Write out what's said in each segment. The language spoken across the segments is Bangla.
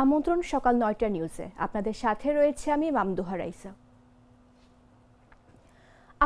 আমন্ত্রণ সকাল ৯টা নিউজে। আপনাদের সাথে রয়েছে আমি মামদুহা রাইসা।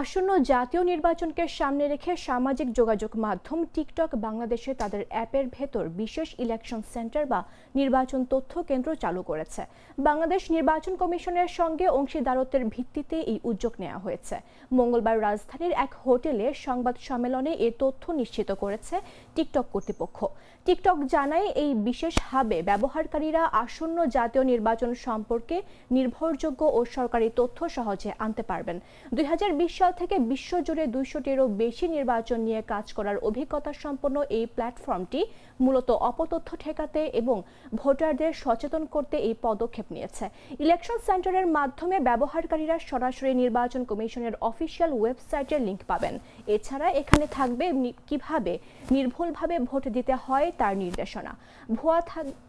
আসন্ন জাতীয় নির্বাচনকে সামনে রেখে সামাজিক যোগাযোগ মাধ্যম টিকটক বাংলাদেশে তাদের অ্যাপের ভেতর বিশেষ ইলেকশন সেন্টার বা নির্বাচন তথ্য কেন্দ্র চালু করেছে। বাংলাদেশ নির্বাচন কমিশনের সঙ্গে অংশীদারত্বের ভিত্তিতে এই উদ্যোগ নেওয়া হয়েছে। মঙ্গলবার রাজধানীর এক হোটেলে সংবাদ সম্মেলনে এ তথ্য নিশ্চিত করেছে টিকটক কর্তৃপক্ষ। টিকটক জানায়, এই বিশেষ হাবে ব্যবহারকারীরা আসন্ন জাতীয় নির্বাচন সম্পর্কে নির্ভরযোগ্য ও সরকারি তথ্য সহজে আনতে পারবেন। 2020 সাল থেকে বিশ্বজুড়ে 200টিরও বেশি নির্বাচন নিয়ে কাজ করার অভিজ্ঞতা সম্পন্ন এই প্ল্যাটফর্মটি মূলত অপতথ্য ঠেকাতে এবং ভোটারদের সচেতন করতে এই পদক্ষেপ নিয়েছে। ইলেকশন সেন্টারের মাধ্যমে ব্যবহারকারীরা সরাসরি নির্বাচন কমিশনের অফিসিয়াল ওয়েবসাইটের লিংক পাবেন। এছাড়া এখানে থাকবে কিভাবে নির্ভুলভাবে ভোট দিতে হয় তার নির্দেশনা, ভুয়া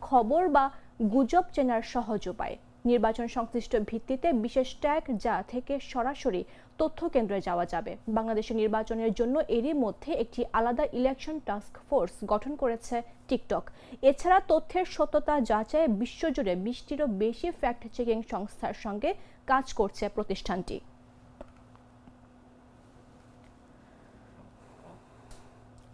খবর বা গুজব চেনার সহজ উপায়, নির্বাচন সংশ্লিষ্ট ভিত্তিতে বিশেষ ট্যাগ যা থেকে সরাসরি তথ্য কেন্দ্রে যাওয়া যাবে। বাংলাদেশের নির্বাচনের জন্য এরই মধ্যে একটি আলাদা ইলেকশন টাস্ক ফোর্স গঠন করেছে টিকটক। এছাড়া তথ্যের সত্যতা যাচাইয়ে বিশ্বজুড়ে 20টিরও বেশি ফ্যাক্ট চেকিং সংস্থার সঙ্গে কাজ করছে প্রতিষ্ঠানটি।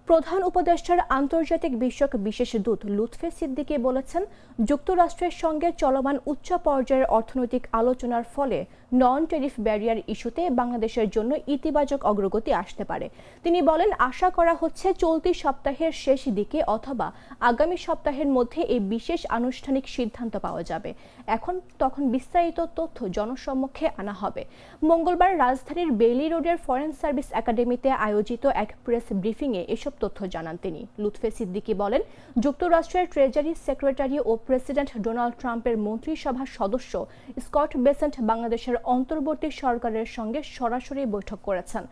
প্রধান উপদেষ্টার আন্তর্জাতিক বিষয়ক বিশেষ দূত লুৎফে সিদ্দিকী বলেছেন, যুক্তরাষ্ট্রের সঙ্গে চলমান উচ্চ পর্যায়ের অর্থনৈতিক আলোচনার ফলে নন ট্যারিফ ব্যারিয়ার ইস্যুতে বাংলাদেশের জন্য ইতিবাচক অগ্রগতি আসতে পারে। তিনি বলেন, আশা করা হচ্ছে চলতি সপ্তাহের শেষ দিকে অথবা আগামী সপ্তাহের মধ্যে এই বিশেষ আনুষ্ঠানিক সিদ্ধান্ত পাওয়া যাবে। তখন বিস্তারিত তথ্য জনসম্মুখে আনা হবে। মঙ্গলবার রাজধানীর বেইলি রোডের ফরেন সার্ভিস একাডেমিতে আয়োজিত এক প্রেস ব্রিফিংয়ে এসব তথ্য জানান তিনি। লুৎফে সিদ্দিকী বলেন, যুক্তরাষ্ট্রের ট্রেজারি সেক্রেটারি ও প্রেসিডেন্ট ডোনাল্ড ট্রাম্পের মন্ত্রিসভার সদস্য স্কট বেসেন্ট বাংলাদেশের অন্তর্বর্তী সরকারের সঙ্গে সরাসরি বৈঠক করেছেন।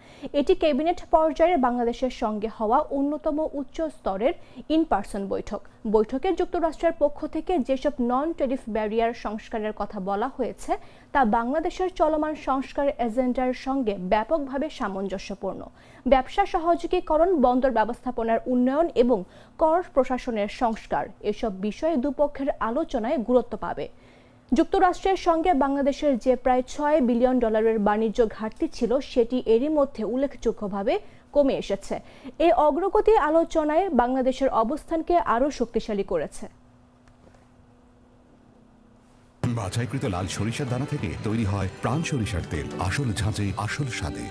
এটি ক্যাবিনেট পর্যায়ের বাংলাদেশের সঙ্গে হওয়া অন্যতম উচ্চ স্তরের ইন পার্সন বৈঠক। বৈঠকে যুক্তরাষ্ট্রের পক্ষ থেকে যেসব নন ট্যারিফ ব্যারিয়ার সংস্কারের কথা বলা হয়েছে তা বাংলাদেশের চলমান সংস্কার এজেন্ডার সঙ্গে ব্যাপকভাবে সামঞ্জস্যপূর্ণ। ব্যবসা সহযোগীকরণ, বন্দর ব্যবস্থাপনার উন্নয়ন এবং কর প্রশাসনের সংস্কার এসব বিষয়ে দুপক্ষের আলোচনায় গুরুত্ব পাবে। যুক্তরাষ্ট্রের সঙ্গে বাংলাদেশের যে প্রায় $6 বিলিয়ন বাণিজ্য ঘাটতি ছিল সেটি এরই মধ্যে উল্লেখযোগ্যভাবে কমে এসেছে। এই অগ্রগতি আলোচনায় বাংলাদেশের অবস্থানকে আরও শক্তিশালী করেছে। বাছাইকৃত লাল সরিষার দানা থেকে তৈরি হয় প্রাণ সরিষার তেল, আসল ঝাঁঝে আসল স্বাদে।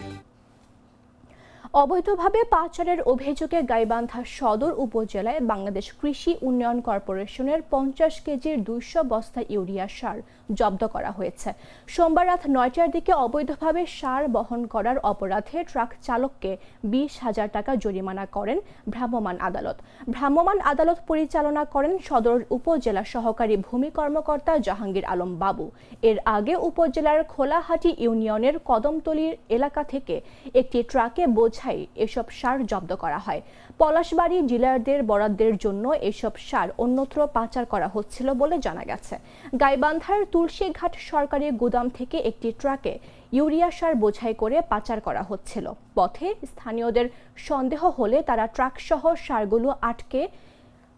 অবৈধভাবে পাচারের অভিযোগে গাইবান্ধা সদর উপজেলায় বাংলাদেশ কৃষি উন্নয়ন কর্পোরেশনের 50 কেজির 200 বস্তা ইউরিয়া সার জব্দ করা হয়েছে। সোমবার রাত 9টার দিকে অবৈধভাবে সার বহন করার অপরাধে ট্রাক চালককে 20,000 টাকা জরিমানা করেন ভ্রাম্যমাণ আদালত। ভ্রাম্যমাণ আদালত পরিচালনা করেন সদর উপজেলা সহকারী ভূমি কর্মকর্তা জাহাঙ্গীর আলম বাবু। এর আগে উপজেলার খোলাহাটি ইউনিয়নের কদমতলী এলাকা থেকে একটি ট্রাকে বোঝাই এসব সার জব্দ করা হয়। পলাশবাড়ী ডিলারদের বরাদ্দের জন্য এসব সার অন্যত্র পাচার করা হচ্ছিল বলে জানা গেছে। গাইবান্ধার তুলসীঘাট সরকারি গুদাম থেকে একটি ট্রাকে ইউরিয়া সার বোঝাই করে পাচার করা হচ্ছিল। পথে স্থানীয়দের সন্দেহ হলে তারা ট্রাকসহ সারগুলো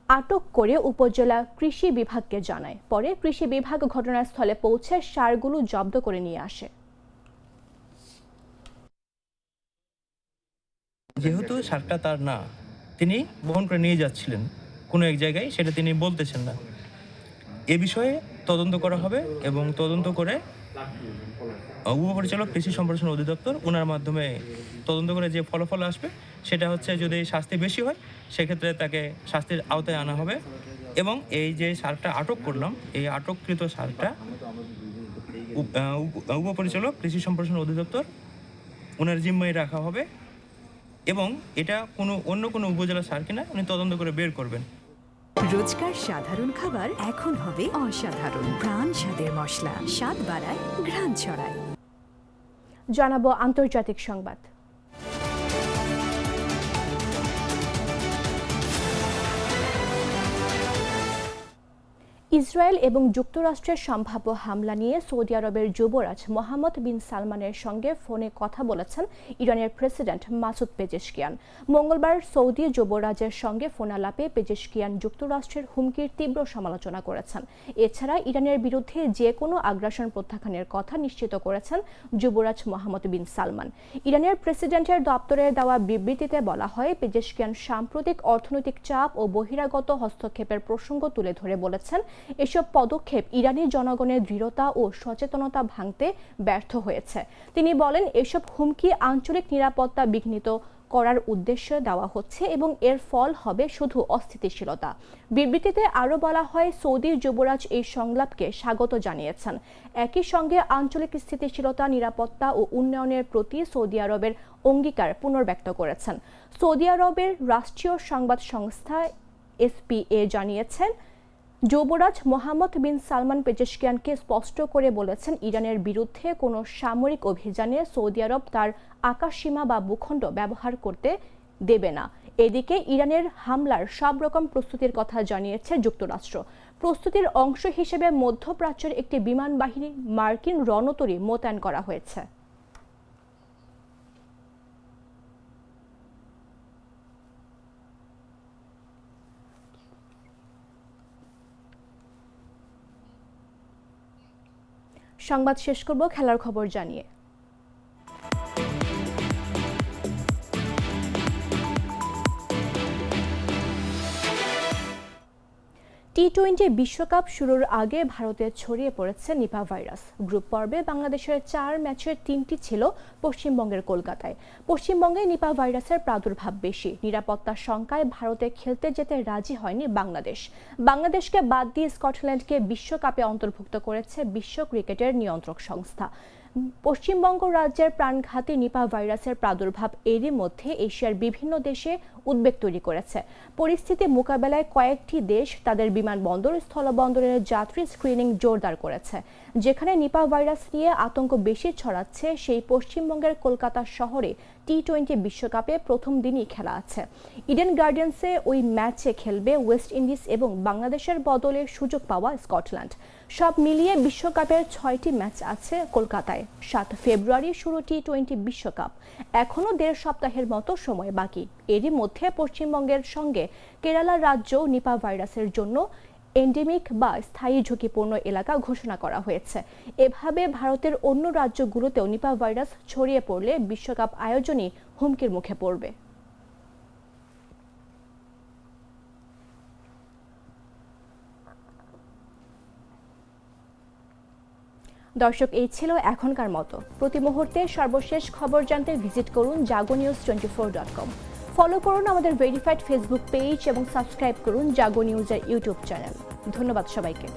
আটক করে উপজেলা কৃষি বিভাগকে জানায়। পরে কৃষি বিভাগ ঘটনাস্থলে পৌঁছে সারগুলো জব্দ করে নিয়ে আসে। যেহেতু সারটা তার না, তিনি বহন করে নিয়ে যাচ্ছিলেন কোনো এক জায়গায়, সেটা তিনি বলতেছেন না। এ বিষয়ে তদন্ত করা হবে এবং তদন্ত করে উপপরিচালক কৃষি সম্প্রসারণ অধিদপ্তর ওনার মাধ্যমে তদন্ত করে যে ফলাফল আসবে সেটা হচ্ছে, যদি শাস্তি বেশি হয় সেক্ষেত্রে তাকে শাস্তির আওতায় আনা হবে। এবং এই যে সারটা আটক করলাম, এই আটককৃত সারটা উপপরিচালক কৃষি সম্প্রসারণ অধিদপ্তর ওনার জিম্মায় রাখা হবে এবং এটা অন্য কোনো উপজেলা সার কিনা উনি তদন্ত করে বের করবেন। রোজকার সাধারণ খাবার এখন হবে অসাধারণ। প্রাণ স্বাদের মশলা, স্বাদ বাড়ায়, ঘ্রাণ ছড়ায়। জানাবো আন্তর্জাতিক সংবাদ। ইসরায়েল এবং যুক্তরাষ্ট্রের সম্ভাব্য হামলা নিয়ে সৌদি আরবের যুবরাজ মোহাম্মদ বিন সালমানের সঙ্গে ফোনে কথা বলেছেন ইরানের প্রেসিডেন্ট মাসুদ পেজেশকিয়ান। মঙ্গলবার সৌদি যুবরাজের সঙ্গে ফোনালাপে পেজেশকিয়ান যুক্তরাষ্ট্রের হুমকির তীব্র সমালোচনা করেছেন। এছাড়া ইরানের বিরুদ্ধে যে কোনো আগ্রাসন প্রত্যাখ্যানের কথা নিশ্চিত করেছেন যুবরাজ মোহাম্মদ বিন সালমান। ইরানের প্রেসিডেন্টের দপ্তরে দেওয়া বিবৃতিতে বলা হয়, পেজেশকিয়ান সাম্প্রতিক অর্থনৈতিক চাপ ও বহিরাগত হস্তক্ষেপের প্রসঙ্গ তুলে ধরে বলেছেন, এসব পদক্ষেপ ইরানি জনগণের দৃঢ়তা ও সচেতনতা ভাঙতে ব্যর্থ হয়েছে। তিনি বলেন, এসব হুমকি আঞ্চলিক নিরাপত্তা বিঘ্নিত করার উদ্দেশ্যে দেওয়া হচ্ছে এবং এর ফল হবে শুধু অস্থিতিশীলতা। বিবৃতিতে আরও বলা হয়, সৌদি যুবরাজ এই সংলাপকে স্বাগত জানিয়েছেন। একই সঙ্গে আঞ্চলিক স্থিতিশীলতা, নিরাপত্তা ও উন্নয়নের প্রতি সৌদি আরবের অঙ্গীকার পুনর্ব্যক্ত করেছেন। সৌদি আরবের রাষ্ট্রীয় সংবাদ সংস্থা এসপিএ জানিয়েছেন, যুবরাজ মোহাম্মদ বিন সালমান পেজেশকিয়ানকে স্পষ্ট করে বলেছেন, ইরানের বিরুদ্ধে কোনো সামরিক অভিযানে সৌদি আরব তার আকাশসীমা বা ভূখণ্ড ব্যবহার করতে দেবে না। এদিকে ইরানের হামলার সব রকম প্রস্তুতির কথা জানিয়েছে যুক্তরাষ্ট্র। প্রস্তুতির অংশ হিসেবে মধ্যপ্রাচ্যের একটি বিমান বাহিনী মার্কিন রণতরী মোতায়েন করা হয়েছে। সংবাদ শেষ করব খেলার খবর জানিয়ে। টি-20 বিশ্বকাপ শুরুর আগে ভারতে ছড়িয়ে পড়েছে নিপা ভাইরাস। গ্রুপ পর্বে বাংলাদেশের 4 ম্যাচের 3টি ছিল পশ্চিমবঙ্গের কলকাতায়। পশ্চিমবঙ্গে নিপা ভাইরাসের প্রাদুর্ভাব বেশি। নিরাপত্তার শঙ্কায় ভারতে খেলতে যেতে রাজি হয়নি বাংলাদেশ। বাংলাদেশকে বাদ দিয়ে স্কটল্যান্ডকে বিশ্বকাপে অন্তর্ভুক্ত করেছে বিশ্ব ক্রিকেটের নিয়ন্ত্রক সংস্থা। পশ্চিমবঙ্গ রাজ্যের প্রাণঘাতী নিপা ভাইরাসের প্রাদুর্ভাব এরই মধ্যে এশিয়ার বিভিন্ন দেশে উদ্বেগ তৈরি করেছে। পরিস্থিতি মোকাবেলায় কয়েকটি দেশ তাদের বিমানবন্দর, স্থলবন্দরের যাত্রী স্ক্রিনিং জোরদার করেছে। যেখানে নিপা ভাইরাস নিয়ে আতঙ্ক বেশি ছড়াচ্ছে, সেই পশ্চিমবঙ্গের কলকাতা শহরে টি-20 বিশ্বকাপে প্রথম দিনই খেলা আছে। ইডেন গার্ডেন্সে ওই ম্যাচে খেলবে ওয়েস্ট ইন্ডিজ এবং বাংলাদেশের বদলে সুযোগ পাওয়া স্কটল্যান্ড। সব মিলিয়ে বিশ্বকাপের 6টি ম্যাচ আছে কলকাতায়। 7 ফেব্রুয়ারি শুরু টি-20 বিশ্বকাপ। এখনও 1.5 সপ্তাহের মতো সময় বাকি। এরই মধ্যে পশ্চিমবঙ্গের সঙ্গে কেরালা রাজ্য নিপা ভাইরাসের জন্য এন্ডেমিক বা স্থায়ী ঝুঁকিপূর্ণ এলাকা ঘোষণা করা হয়েছে। এভাবে ভারতের অন্য রাজ্যগুলোতেও নিপা ভাইরাস ছড়িয়ে পড়লে বিশ্বকাপ আয়োজনই হুমকির মুখে পড়বে। দর্শক, এই ছিল এখনকার মতো। প্রতি মুহূর্তে সর্বশেষ খবর জানতে ভিজিট করুন jagonews24.com। ফলো করুন আমাদের ভেরিফাইড ফেসবুক পেজ এবং সাবস্ক্রাইব করুন জাগো নিউজের ইউটিউব চ্যানেল। ধন্যবাদ সবাইকে।